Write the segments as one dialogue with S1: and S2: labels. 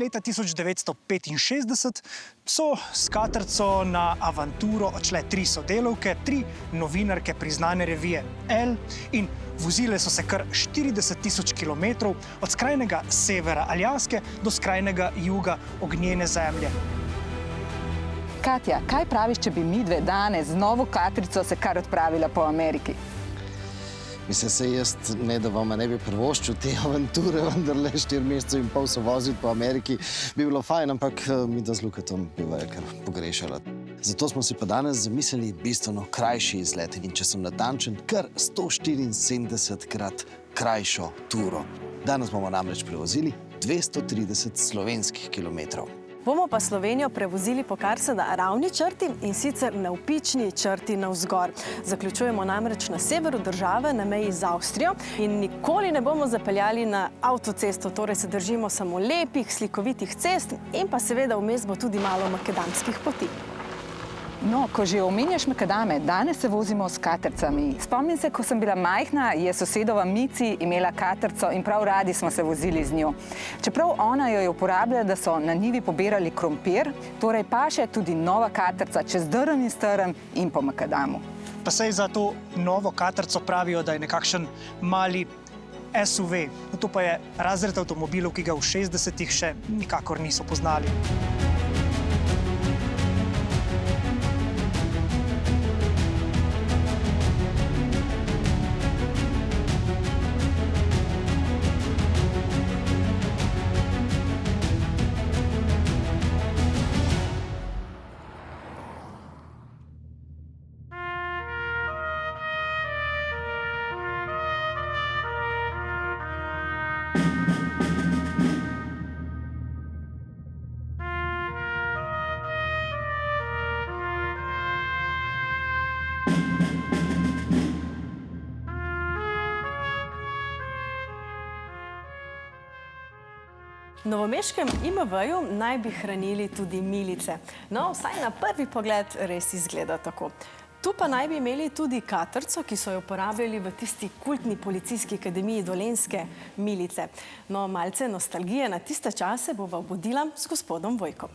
S1: Leta 1965 so s Katrco na avanturo odšle 3 sodelavke, 3 novinarke priznane revije Elle in vozile so se kar 40.000 kilometrov od skrajnega severa Aljaske do skrajnega juga ognjene zemlje.
S2: Katja, kaj praviš, če bi midve danes z novo Katrico se kar odpravila po Ameriki?
S3: Mislim, se jaz ne, da vama ne bi privoščil te avanture, vendarle 4 mesece in pol se voziti po Ameriki bi bilo fajn, ampak mi da z Lukatom bi vaja kar pogrešala. Zato smo si pa danes zamislili bistveno krajši izlet in če sem natančen, kar 174krat krajšo turo. Danes bomo namreč prevozili 230 slovenskih kilometrov.
S4: Bomo pa Slovenijo prevozili po kar se da ravni črti in sicer navpični črti navzgor. Zaključujemo namreč na severu države, na meji z Avstrijo in nikoli ne bomo zapeljali na avtocesto, torej se držimo samo lepih, slikovitih cest in pa seveda vmes bo tudi malo makadamskih poti.
S2: No, ko že omenjaš makadame, danes se vozimo s Katrcami. Spomnim se, ko sem bila majhna, je sosedova Mici imela Katrco in prav radi smo se vozili z njo. Čeprav ona jo je uporabljala, da so na njivi pobirali krompir, torej paše tudi nova Katrca čez drn in strn in po makadamu.
S1: Pa sej za to novo Katrco pravijo, da je nekakšen mali SUV. To pa je razred avtomobilov, ki ga v 60-ih še nikakor niso poznali.
S4: V novomeškem IMV-ju naj bi hranili tudi milice. No, vsaj na prvi pogled res izgleda tako. Tu pa naj bi imeli tudi Katrco, ki so jo uporabljali v tisti kultni policijski akademiji Dolenjske milice. No, malce nostalgije na tiste čase bova obudila s gospodom Vojkom.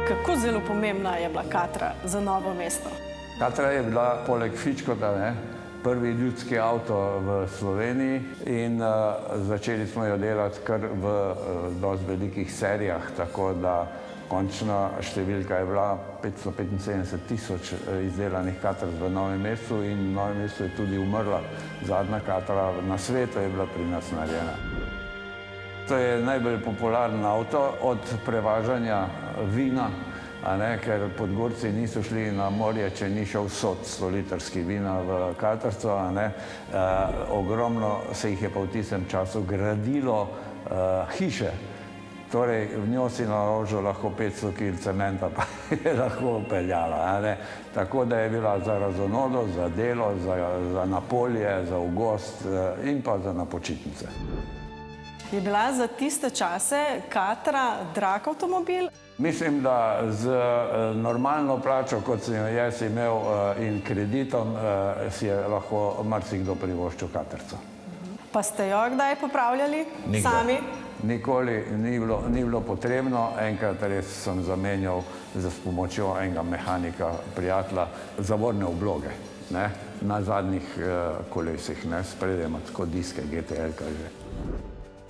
S4: Kako zelo pomembna je bila Katra za Novo mesto?
S5: Katra je bila poleg Fičkota prvi ljudski avto v Sloveniji in začeli smo jo delati kar v dosti velikih serijah, tako da končna številka je bila 575.000 izdelanih Katrc v Novem mestu in v Novem mestu je tudi umrla. Zadnja Katra na svetu je bila pri nas narejena. To je najbolj popularen avto od prevažanja vina, ker Podgorci niso šli na morje, če ni šel 100-litrski vina v Katrco. Ogromno se jih je pa v tistem času gradilo hiše. Torej, v njo si naložil lahko 500 kg cementa, pa je lahko peljala. Tako da je bila za razonodo, za delo, za na polje, za v gost in pa za na počitnice.
S4: Je bila za tiste čase Katra drag avtomobil?
S5: Mislim, da z normalno plačo, kot sem jo jaz imel in kreditom, si je lahko marsikdo privoščil Katrco.
S4: Pa ste jo kdaj popravljali sami?
S5: Nikoli ni bilo potrebno. Enkrat res sem zamenjal s pomočjo enega mehanika, prijatelja, zavorne obloge na zadnjih kolesih. Spredaj ima tako diske GTL, kaj že.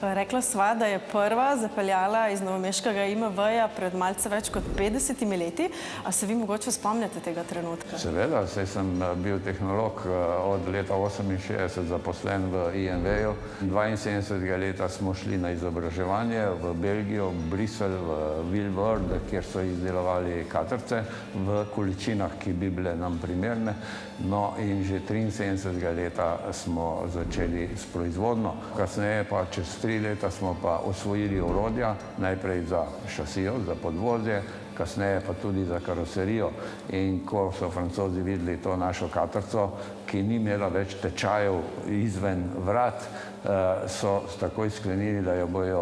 S4: Rekla sva, da je prva zapeljala iz novomeškega IMV-ja pred malce več kot 50 leti. A se vi mogoče spomnite tega trenutka?
S5: Seveda, saj sem bil tehnolog od leta 1968 zaposlen v IMV-ju. 72. leta smo šli na izobraževanje v Belgijo, v Bruselj, v Vilvoorde, kjer so izdelovali Katrce v količinah, ki bi bile nam primerne. No in že 73. leta smo začeli s proizvodnjo. Kasneje pa čez 3 leta smo pa osvojili orodja, najprej za šasijo, za podvozje kasneje pa tudi za karoserijo. In ko so Francozi videli to našo katrco, ki ni imela več tečajev izven vrat, so takoj sklenili, da jo bojo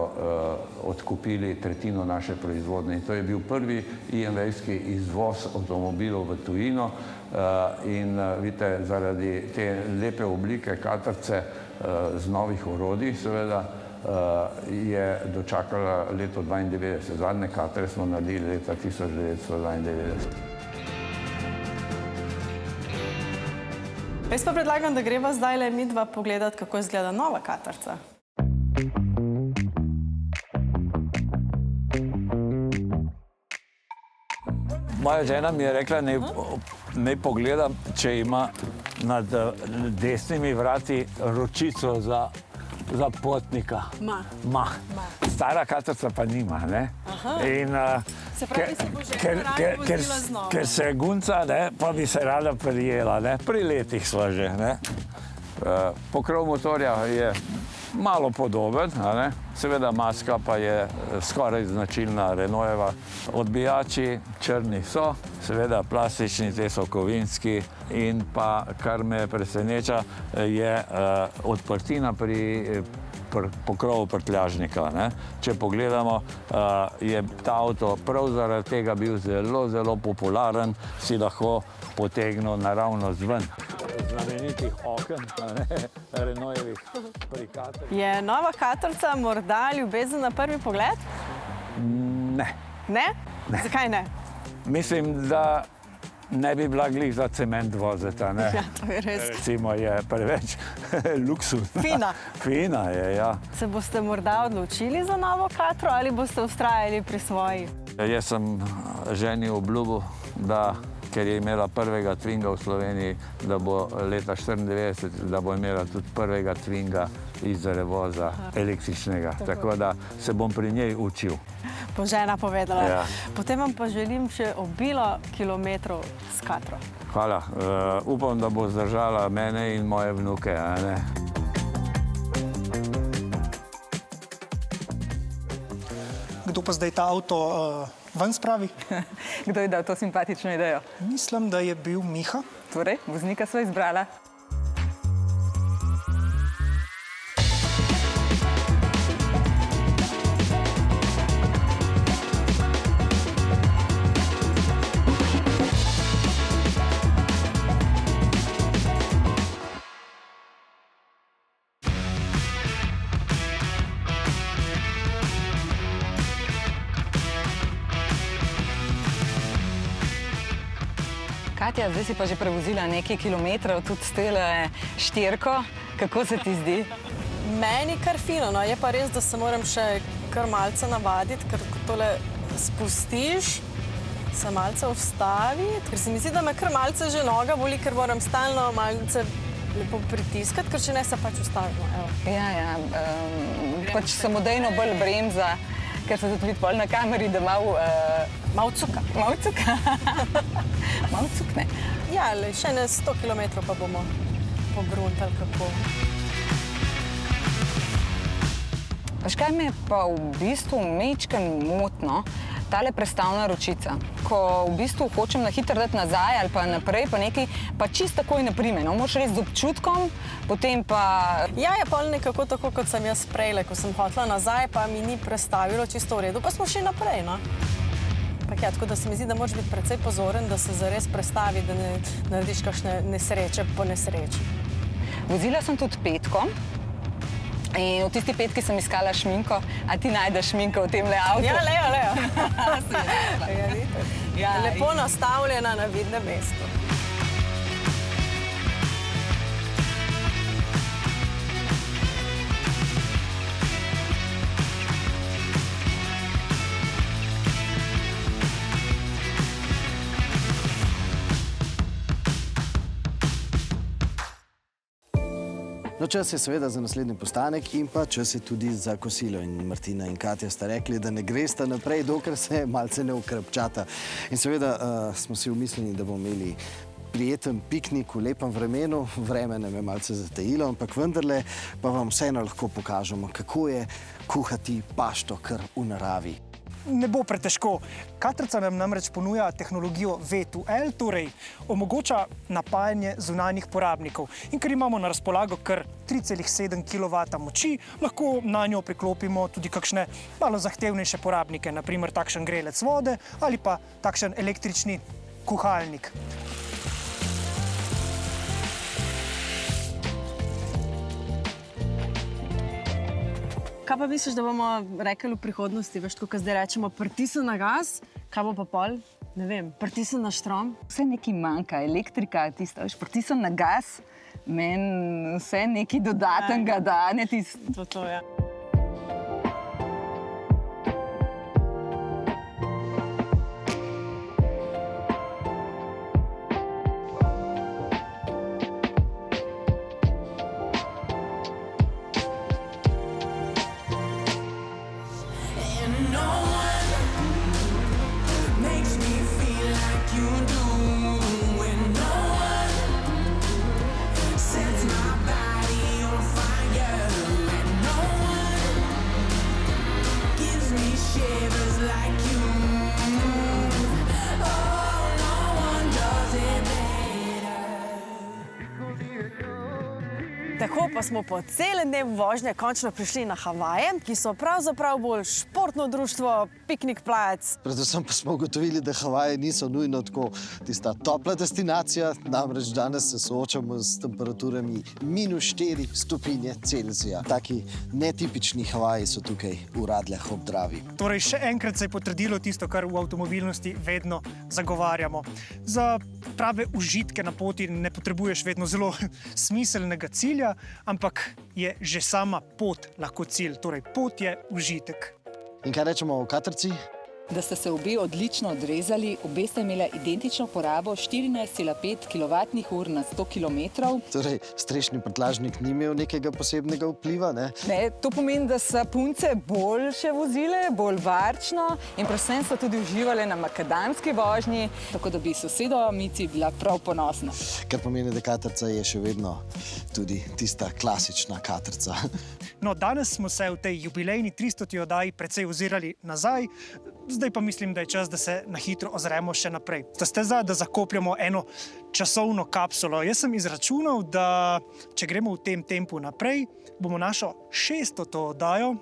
S5: odkupili tretjino naše proizvodnje. In to je bil prvi IMV-jski izvoz avtomobilov v tujino. In vidite, zaradi te lepe oblike katrce z novih orodij, seveda, je dočakala leto 1992. Zadnje katre smo naredili leta 1992.
S4: Jaz pa predlagam, da greva zdajle midva pogledat, kako izgleda nova katrca.
S5: Moja žena mi je rekla, naj pogledam, če ima nad desnimi vrati ročico za potnika. Ma. Stara katrca pa nima, ne? In,
S4: Se pravi, se bo že raje vozila znova.
S5: ker se gunca, ne, pa bi se rada prijela, ne? Pri letih sva že, ne? Pokrov motorja je malo podoben, ne? Seveda maska pa je skoraj značilna Renaultova. Odbijači črni so, seveda plastični, te so kovinski, in pa, kar me preseneča, je odprtina pri pokrovu prtljažnika, ne? Če pogledamo, je ta avto prav zaradi tega bil zelo, zelo popularen, si lahko potegnil naravnost ven. Znamenitih oken, Renaultovih pri katrci.
S4: Je nova katrca morda ljubezen na prvi pogled?
S5: Ne.
S4: Ne? Zakaj ne?
S5: Mislim, da ne bi bila glih za cement voziti, ne?
S4: Ja, to je res.
S5: Recimo je preveč luksuzna.
S4: Fina.
S5: Fina je, ja.
S4: Se boste morda odločili za novo katro ali boste vztrajali pri svoji?
S5: Jaz sem ženi obljubil, da, ker je imela prvega Twinga v Sloveniji, da bo leta 1994, da bo imela tudi prvega Twinga iz revoza električnega. Tako da se bom pri njej učil.
S4: Bo žena povedala.
S5: Ja.
S4: Potem vam pa želim še obilo kilometrov s katro.
S5: Hvala. Upam, da bo zdržala mene in moje vnuke, a ne?
S1: Kdo pa zdaj ta avto ven spravi?
S2: Kdo je dal to simpatično idejo?
S1: Mislim, da je bil Miha.
S2: Torej, voznika sva izbrala. Katja, zdaj si pa že prevozila nekaj kilometrov, tudi s tele štirko. Kako se ti zdi?
S4: Meni kar fino, no. Je pa res, da se moram še kar malce navaditi, ker ko tole spustiš, se malce ustavi. Ker se mi zdi, da me kar malce že noga boli, ker moram stalno malce lepo pritiskati, ker če ne se pač ustavimo.
S2: Ja, pač samodejno bolj bremza, ker se tudi vidi pol na kameri, da
S4: Malo cuka.
S2: Malo cuka. Malo cukne.
S4: Ja, še ne 100 kilometrov pa bomo pogruntali kako.
S2: Veš, kaj me pa v bistvu mečken motno, tale prestavna ročica. Ko v bistvu hočem na hitro dati nazaj ali pa naprej, pa nekaj, pa čisto takoj ne prime. No, moraš res z občutkom, potem pa...
S4: Ja, je pol nekako tako, kot sem jaz prejle, ko sem hotela nazaj, pa mi ni prestavilo čisto v redu, pa smo šli naprej, no. Ja, tako da se mi zdi, da moraš biti precej pozoren, da se zares prestavi, da ne narediš kakšne nesreče po nesreči.
S2: Vozila sem tudi petko in v tisti petki sem iskala šminko, a ti najdeš šminko v temle avtu?
S4: Ja, Leo. Lepo nastavljena na vidnem mestu.
S3: No, čas je seveda za naslednji postanek in pa čas je tudi za kosilo. In Martina in Katja sta rekli, da ne gresta naprej, dokler se malce ne ukrepčata. In seveda smo si umislili, da bomo imeli prijeten piknik v lepem vremenu. Vreme nam je malce zatajilo, ampak vendarle pa vam vseeno lahko pokažemo, kako je kuhati pašto kar v naravi.
S1: ne bo pretežko. Katrca nam namreč ponuja tehnologijo V2L, torej omogoča napajanje zunanjih porabnikov. In ker imamo na razpolago kar 3,7 kW moči, lahko na njo priklopimo tudi kakšne malo zahtevnejše porabnike, naprimer takšen grelec vode ali pa takšen električni kuhalnik.
S4: Kaj pa misliš, da bomo rekli v prihodnosti? Veš, ko zdaj rečemo pritisni na gas, kaj bo pa pol? Ne vem, pritisni na štrom?
S2: Vse nekaj manjka, elektrika, tisto, veš, pritisnem na gas, meni vse nekaj dodatnega da, ne tisto.
S4: To je. Tako pa smo po celem dnevu vožnje končno prišli na Havaje, ki so pravzaprav bolj športno društvo, piknik plac.
S3: Predvsem pa smo ugotovili, da Havaji niso nujno tako tista topla destinacija, namreč danes se soočamo s temperaturami -4 stopinje Celzija. Taki netipični Havaji so tukaj v Radljah ob Dravi.
S1: Torej, še enkrat se je potrdilo tisto, kar v avtomobilnosti vedno zagovarjamo. Za prave užitke na poti ne potrebuješ vedno zelo smiselnega cilja, ampak je že sama pot lahko cilj. Torej, pot je užitek.
S3: In kaj rečemo o katrci?
S2: Da ste se obe odlično odrezali, obe sta imela identično porabo 14,5 kWh na 100 km.
S3: Torej, strešni prtljažnik ni imel nekega posebnega vpliva, ne?
S2: Ne, to pomeni, da so punce boljše vozile, bolj varčno in predvsem so tudi uživale na makadamski vožnji, tako da bi sosedova Mici bila prav ponosna.
S3: Kar pomeni, da katrca je še vedno tudi tista klasična katrca.
S1: No, danes smo se v tej jubilejni 300. oddaji precej ozirali nazaj, zdaj pa mislim, da je čas, da se na hitro ozremo še naprej. Ste za, da zakopljamo eno časovno kapsulo. Jaz sem izračunal, da če gremo v tem tempu naprej, bomo našo 600. oddajo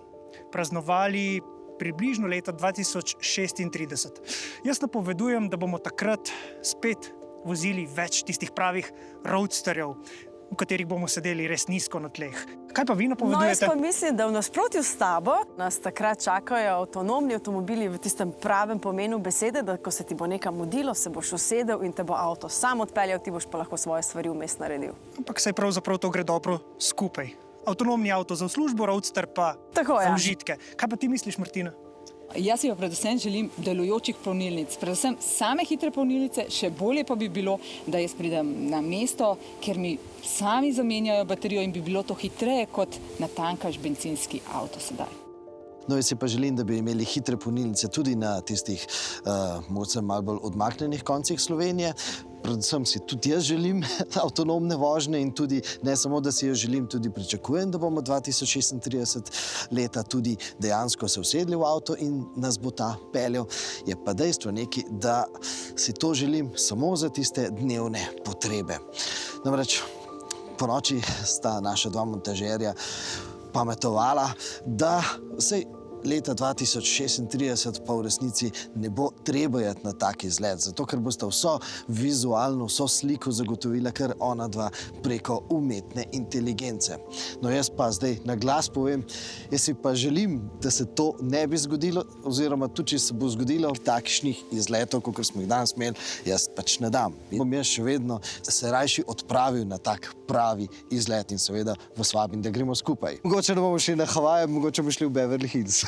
S1: praznovali približno leta 2036. Jaz napovedujem, da bomo takrat spet vozili več tistih pravih roadsterjev, v katerih bomo sedeli res nizko na tleh. Kaj pa vi napovedujete?
S4: No, jaz pa mislim, da v nasprotju s tabo nas takrat čakajo avtonomni avtomobili v tistem pravem pomenu besede, da ko se ti bo nekam mudilo, se boš usedel in te bo avto sam odpeljal, ti boš pa lahko svoje stvari vmes naredil.
S1: Ampak saj pravzaprav to gre dobro skupaj. Avtonomni avto za službo, roadster pa
S4: Tako,
S1: za
S4: ja.
S1: užitke. Kaj pa ti misliš, Martina?
S2: Jaz si pa predvsem želim delujočih polnilnic, predvsem same hitre polnilnice, še bolje pa bi bilo, da jaz pridem na mesto, kjer mi sami zamenjajo baterijo in bi bilo to hitreje, kot natankaš bencinski avto sedaj.
S3: No, jaz si pa želim, da bi imeli hitre polnilnice tudi na tistih mogoče malo bolj odmaknjenih koncih Slovenije. Predvsem si tudi jaz želim avtonomne vožnje in tudi ne samo, da si jo želim, tudi pričakujem, da bomo 2036 leta tudi dejansko se usedli v avto in nas bo ta peljal. Je pa dejstvo nekaj, da si to želim samo za tiste dnevne potrebe. Namreč ponoči sta naša dva montažerja pametovala, da se leta 2036 pa v resnici ne bo treba jeti na tak izlet, zato ker bosta vso vizualno, vso sliko zagotovila kar ona dva preko umetne inteligence. No, jaz pa zdaj na glas povem, jaz si pa želim, da se to ne bi zgodilo, oziroma tudi, če se bo zgodilo takšnih izletov, kot smo jih danes imeli, jaz pač ne dam. Bom jaz še vedno se rajši odpravil na tak pravi izlet in seveda vas vabim, da gremo skupaj. Mogoče ne bomo šli na Havaje, mogoče bomo šli v Beverly Hills.